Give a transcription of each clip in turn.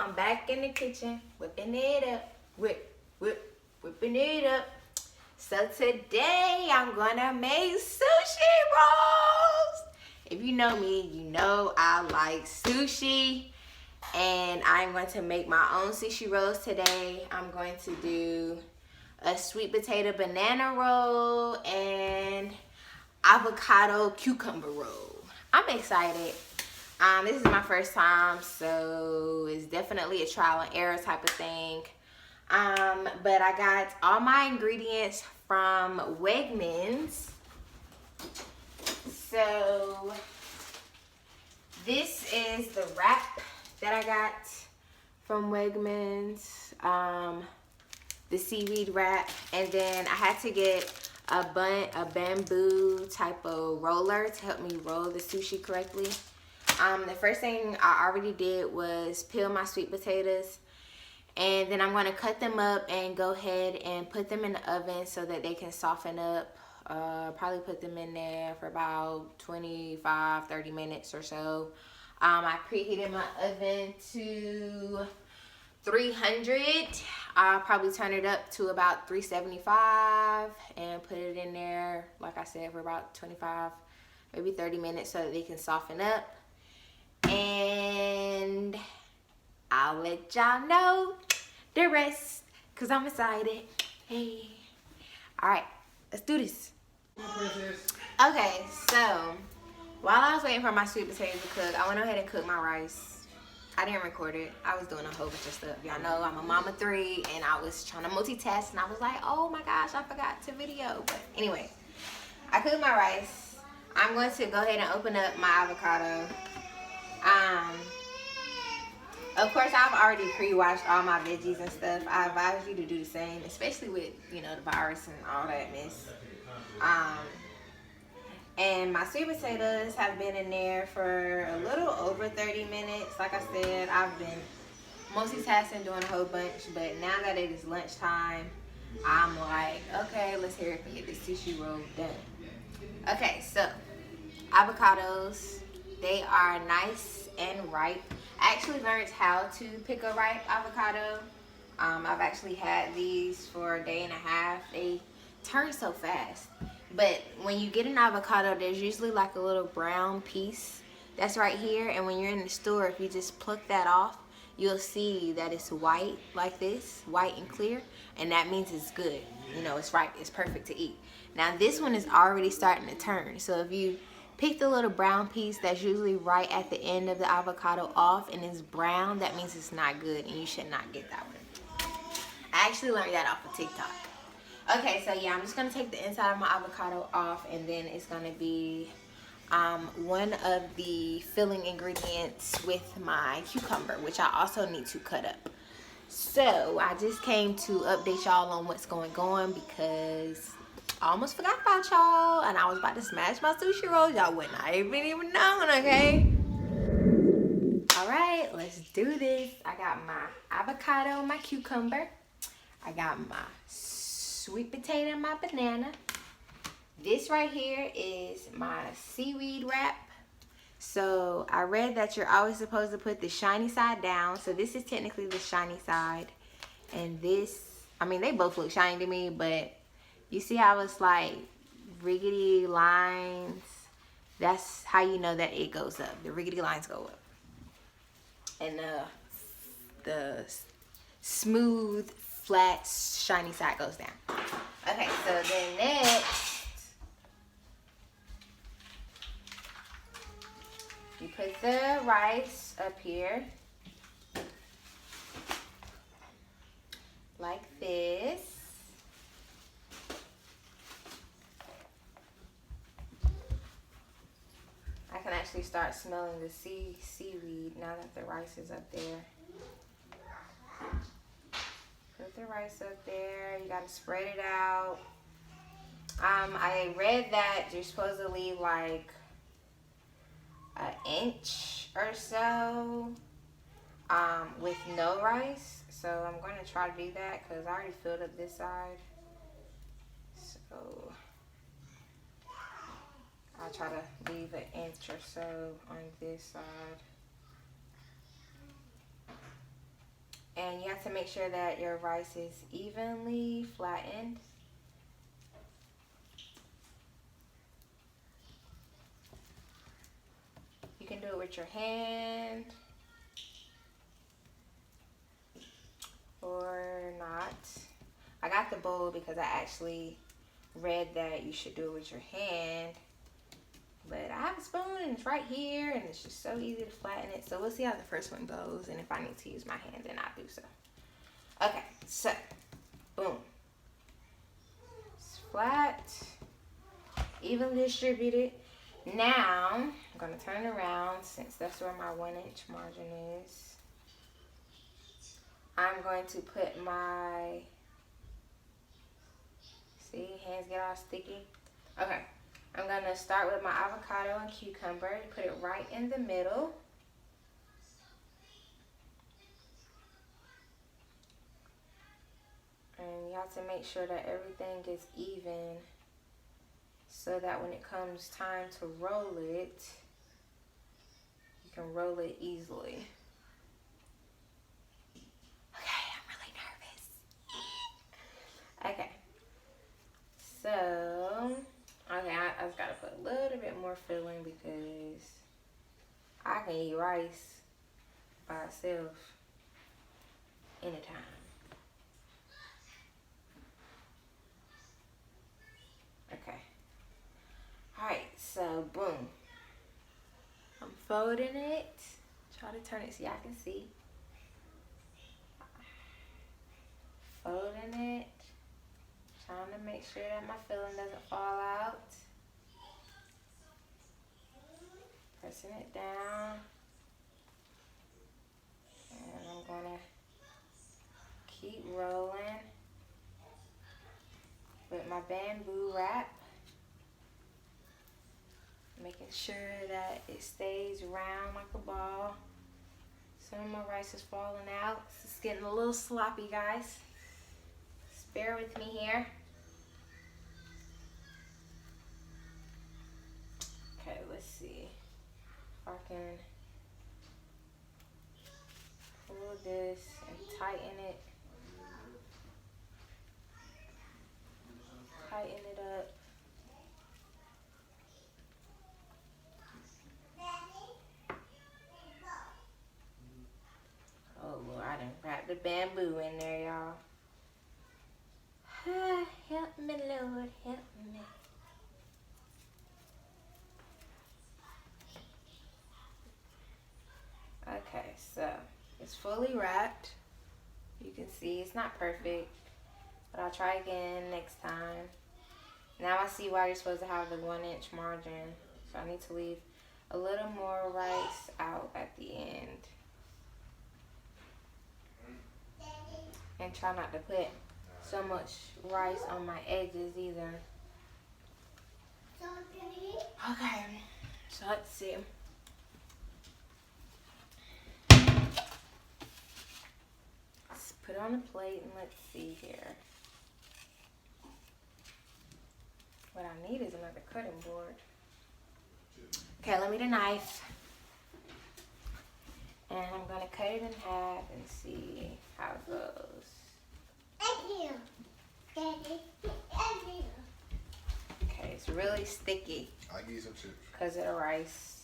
I'm back in the kitchen, whipping it up, whipping it up. So today I'm gonna make sushi rolls. If you know me, you know I like sushi, and I'm going to make my own sushi rolls today. I'm going to do a sweet potato banana roll and avocado cucumber roll. I'm excited. This is my first time, so it's definitely a trial and error type of thing. But I got all my ingredients from Wegmans. So this is the wrap that I got from Wegmans, the seaweed wrap, and then I had to get a bamboo type of roller to help me roll the sushi correctly. The first thing I already did was peel my sweet potatoes, and then I'm going to cut them up and go ahead and put them in the oven so that they can soften up. Probably put them in there for about 25-30 minutes or so. I preheated my oven to 300. I'll probably turn it up to about 375 and put it in there, like I said, for about 25, maybe 30 minutes so that they can soften up. And I'll let y'all know the rest because I'm excited. Hey. Alright, let's do this. Okay, so while I was waiting for my sweet potatoes to cook, I went ahead and cooked my rice. I didn't record it. I was doing a whole bunch of stuff. Y'all know I'm a mama 3 and I was trying to multitask and I was like, oh my gosh, I forgot to video. But anyway, I cooked my rice. I'm going to go ahead and open up my avocado. Of course, I've already pre-washed all my veggies and stuff. I advise you to do the same, especially with, you know, the virus and all that mess. And my sweet potatoes have been in there for a little over 30 minutes. Like I said, I've been multitasking, doing a whole bunch, but now that it is lunchtime, I'm like, okay, let's hurry up and get this sushi roll done. Okay, so avocados, they are nice and ripe. I actually learned how to pick a ripe avocado. I've actually had these for a day and a half. They turn so fast. But when you get an avocado, there's usually like a little brown piece that's right here. And when you're in the store, if you just pluck that off, you'll see that it's white like this, white and clear. And that means it's good. You know, it's ripe. It's perfect to eat. Now this one is already starting to turn. So if you pick the little brown piece that's usually right at the end of the avocado off and it's brown, that means it's not good and you should not get that one. I actually learned that off of TikTok. Okay, so yeah, I'm just going to take the inside of my avocado off, and then it's going to be one of the filling ingredients with my cucumber, which I also need to cut up. So I just came to update y'all on what's going on because I almost forgot about y'all, and I was about to smash my sushi rolls. Y'all would not even known, okay? Alright, let's do this. I got my avocado, my cucumber. I got my sweet potato and my banana. This right here is my seaweed wrap. So I read that you're always supposed to put the shiny side down. So this is technically the shiny side. And this, I mean, they both look shiny to me, but you see how it's like riggedy lines? That's how you know that it goes up. The riggedy lines go up. And the smooth, flat, shiny side goes down. Okay, so then next, you put the rice up here, like this. I can actually start smelling the seaweed now that the rice is up there. Put the rice up there. You gotta spread it out. I read that you're supposed to leave like an inch or so with no rice. So I'm gonna try to do that because I already filled up this side. So I'll try to leave an inch or so on this side. And you have to make sure that your rice is evenly flattened. You can do it with your hand or not. I got the bowl because I actually read that you should do it with your hand. But I have a spoon and it's right here and it's just so easy to flatten it. So we'll see how the first one goes, and if I need to use my hand, then I'll do so. Okay, so boom. It's flat, evenly distributed. Now I'm gonna turn it around since that's where my 1-inch margin is. I'm going to put my, see, hands get all sticky. Okay, I'm gonna start with my avocado and cucumber, put it right in the middle. And you have to make sure that everything is even so that when it comes time to roll it, you can roll it easily. Okay, I'm really nervous. Okay, so, okay, I just gotta put a little bit more filling because I can eat rice by itself anytime. Okay. Alright, so boom. I'm folding it. Try to turn it so y'all can see. Folding it. Trying to make sure that my filling doesn't fall out. Pressing it down. And I'm gonna keep rolling with my bamboo wrap. Making sure that it stays round like a ball. Some of my rice is falling out. It's getting a little sloppy, guys. Just bear with me here. Okay, let's see if I can pull this and tighten it. Tighten it up. Oh Lord, I done wrapped the bamboo in there, y'all. Help me, Lord, help me. Okay, so it's fully wrapped. You can see it's not perfect, but I'll try again next time. Now I see why you're supposed to have the 1-inch margin. So I need to leave a little more rice out at the end. And try not to put so much rice on my edges either. Okay, so let's see. Let's put it on a plate and let's see here. What I need is another cutting board. Okay, let me get a knife. And I'm gonna cut it in half and see how it goes. Okay, it's really sticky. I'll give you some chips. Because of the rice.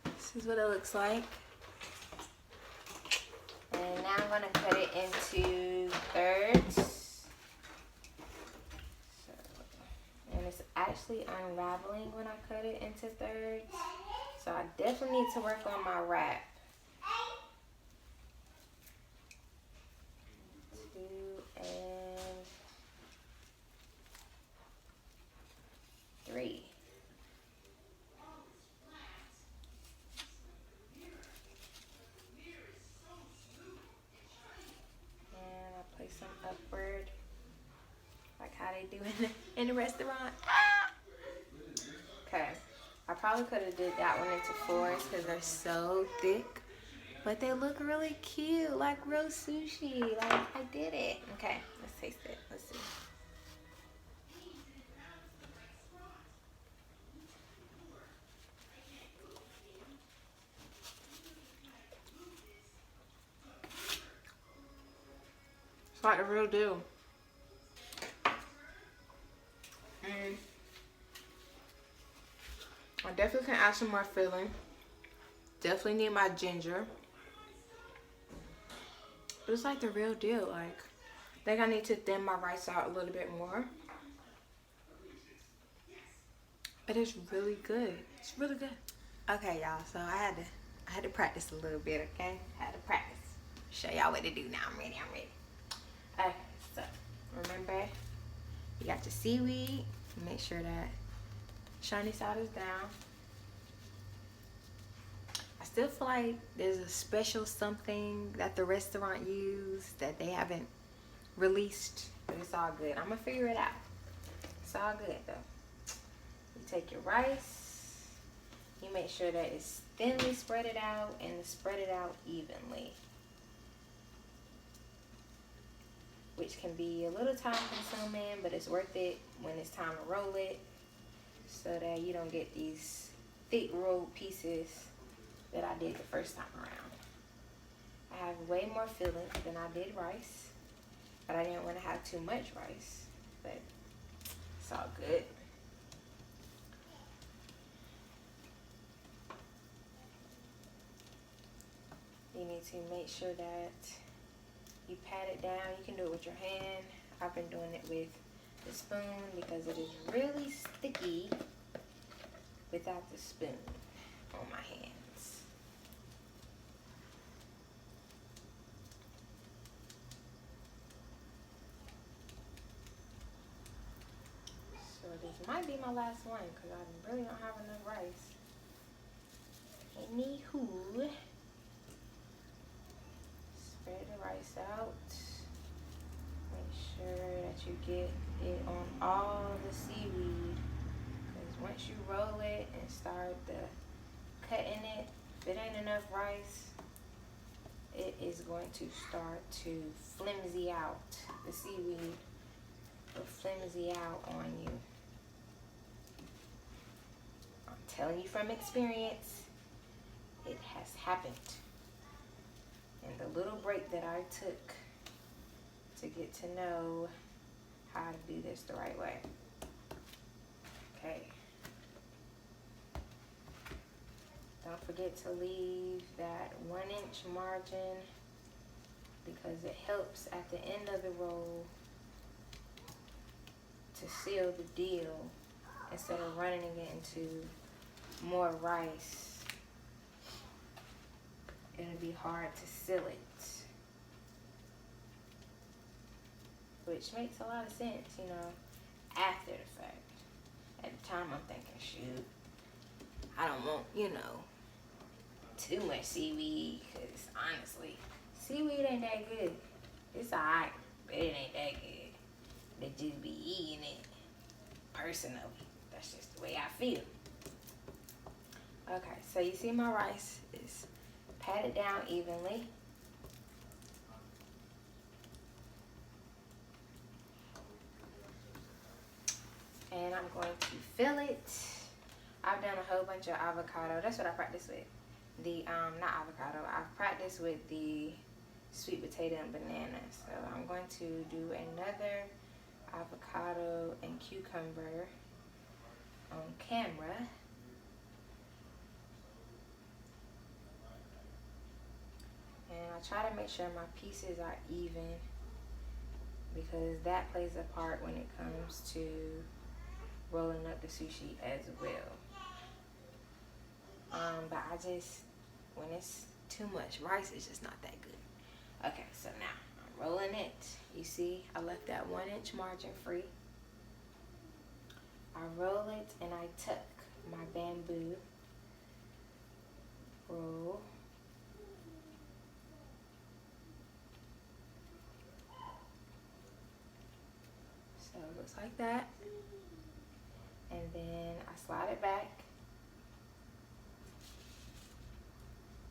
This is what it looks like. And now I'm gonna cut it into thirds. And it's actually unraveling when I cut it into thirds. So I definitely need to work on my wrap. 2 and 3. And I'll place some upward, like how they do in the restaurant. Okay, I probably could have did that one into 4s because they're so thick, but they look really cute, like real sushi. Like I did it. Okay, let's taste it. Let's see. like the real deal. I definitely can add some more filling. Definitely need my ginger. But it's like the real deal. Like, I think I need to thin my rice out a little bit more. It is really good. It's really good. Okay, y'all. So I had to practice a little bit. Okay, I had to practice. Show y'all what to do now. I'm ready. Okay, so remember, you got your seaweed. Make sure that shiny side is down. I still feel like there's a special something that the restaurant used that they haven't released, but it's all good. I'm gonna figure it out. It's all good though. You take your rice, you make sure that it's thinly spread it out and spread it out evenly, which can be a little time consuming, but it's worth it when it's time to roll it, so that you don't get these thick rolled pieces that I did the first time around. I have way more filling than I did rice, but I didn't want to have too much rice, but it's all good. You need to make sure that you pat it down. You can do it with your hand. I've been doing it with the spoon because it is really sticky without the spoon on my hands. So this might be my last one because I really don't have enough rice. Anywho, spread the rice out. Make sure that you get it on all the seaweed, because once you roll it and start cutting it, if it ain't enough rice, it is going to start to flimsy out. The seaweed will flimsy out on you. I'm telling you from experience, it has happened. And the little break that I took to get to know how to do this the right way. Okay. Don't forget to leave that 1-inch margin, because it helps at the end of the roll to seal the deal instead of running it into more rice. It'll be hard to seal it, which makes a lot of sense, you know, after the fact. At the time, I'm thinking, shoot, I don't want, you know, too much seaweed, because honestly, seaweed ain't that good. It's alright, but it ain't that good. They just be eating it personally. That's just the way I feel. Okay, so you see my rice is patted down evenly. And I'm going to fill it. I've done a whole bunch of avocado. That's what I practice with. The, not avocado. I've practiced with the sweet potato and banana. So I'm going to do another avocado and cucumber on camera. And I try to make sure my pieces are even, because that plays a part when it comes to rolling up the sushi as well. But I just, when it's too much rice, it's just not that good. Okay, so now I'm rolling it. You see, I left that 1-inch margin free. I roll it and I tuck my bamboo roll. So it looks like that. And then I slide it back.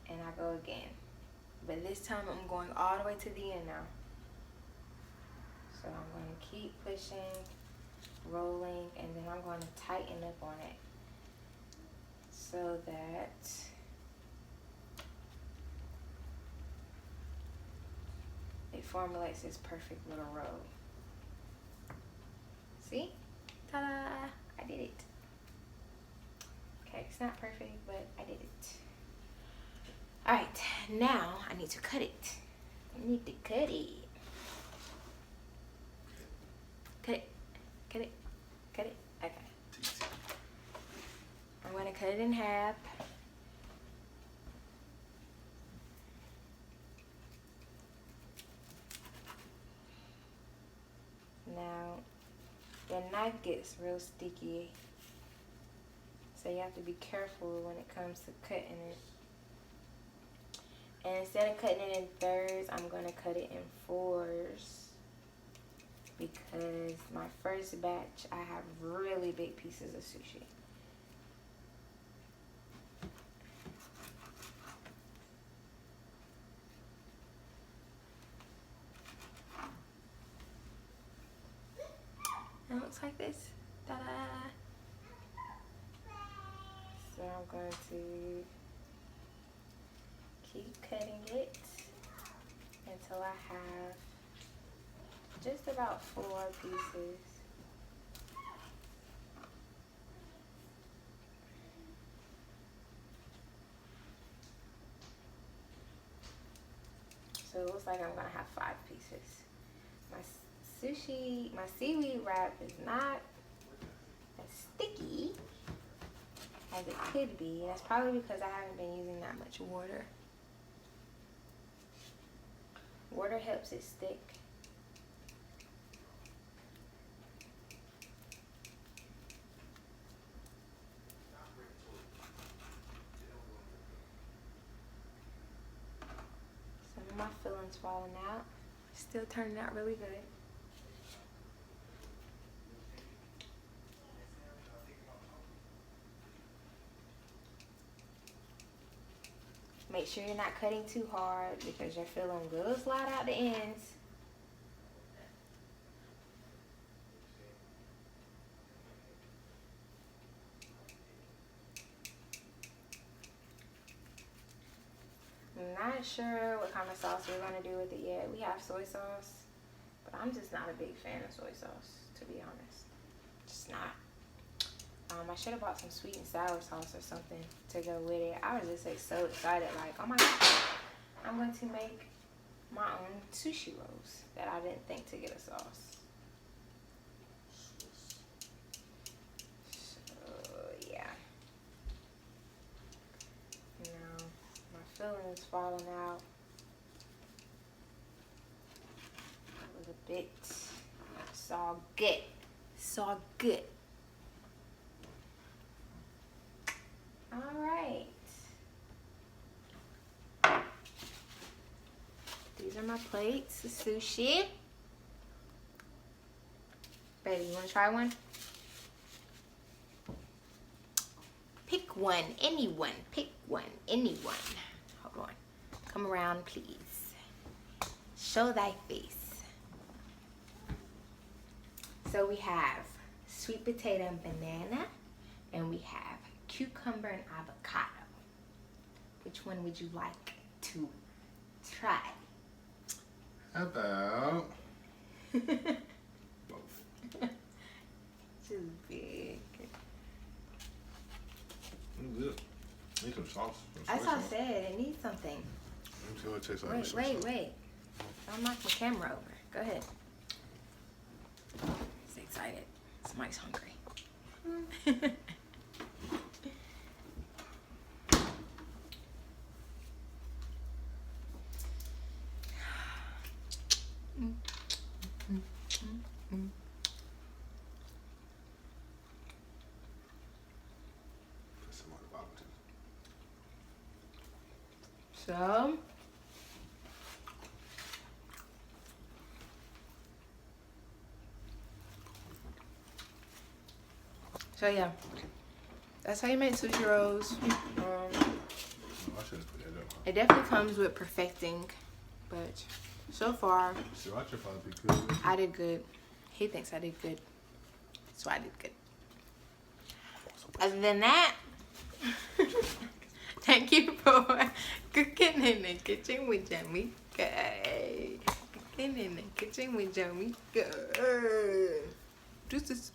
And I go again. But this time I'm going all the way to the end now. So I'm going to keep pushing, rolling, and then I'm going to tighten up on it so that it formulates this perfect little roll. See? Ta-da! I did it. Okay, it's not perfect, but I did it. Alright, now I need to cut it. I need to cut it. Cut it. Cut it. Cut it. Okay. I'm going to cut it in half. Now, the knife gets real sticky, so you have to be careful when it comes to cutting it. And instead of cutting it in thirds, I'm going to cut it in fours, because my first batch, I have really big pieces of sushi. It looks like this. Ta-da! So I'm going to keep cutting it until I have just about 4 pieces. So it looks like I'm gonna have 5 pieces. My seaweed wrap is not as sticky as it could be. And that's probably because I haven't been using that much water. Water helps it stick. Some of my fillings falling out. Still turning out really good. Make sure you're not cutting too hard because your filling will slide out the ends. I'm not sure what kind of sauce we're going to do with it yet. We have soy sauce, but I'm just not a big fan of soy sauce, to be honest. Just not. I should have bought some sweet and sour sauce or something to go with it. I was just like so excited, like, oh my god, I'm going to make my own sushi rolls that I didn't think to get a sauce. So yeah. Now my filling is falling out a little bit. It's all good. It's all good. All right. These are my plates of sushi. Baby, you want to try one? Pick one, anyone. Pick one, anyone. Hold on. Come around, please. Show thy face. So we have sweet potato and banana, and we have cucumber and avocado. Which one would you like to try? How about both? Too big. Good. Need some sauce. That's what I said. It needs something. Let me see what it tastes like. Wait. Don't knock my camera over. Go ahead. I'm excited. Somebody's hungry. So yeah, that's how you make sushi rolls. I should have put that up. It definitely comes with perfecting, but so far, Sriracha probably good. I did good. He thinks I did good, so I did good. Other than that, thank you for cooking in the kitchen with Jamaica. And in the kitchen with Jamaica. Deuces.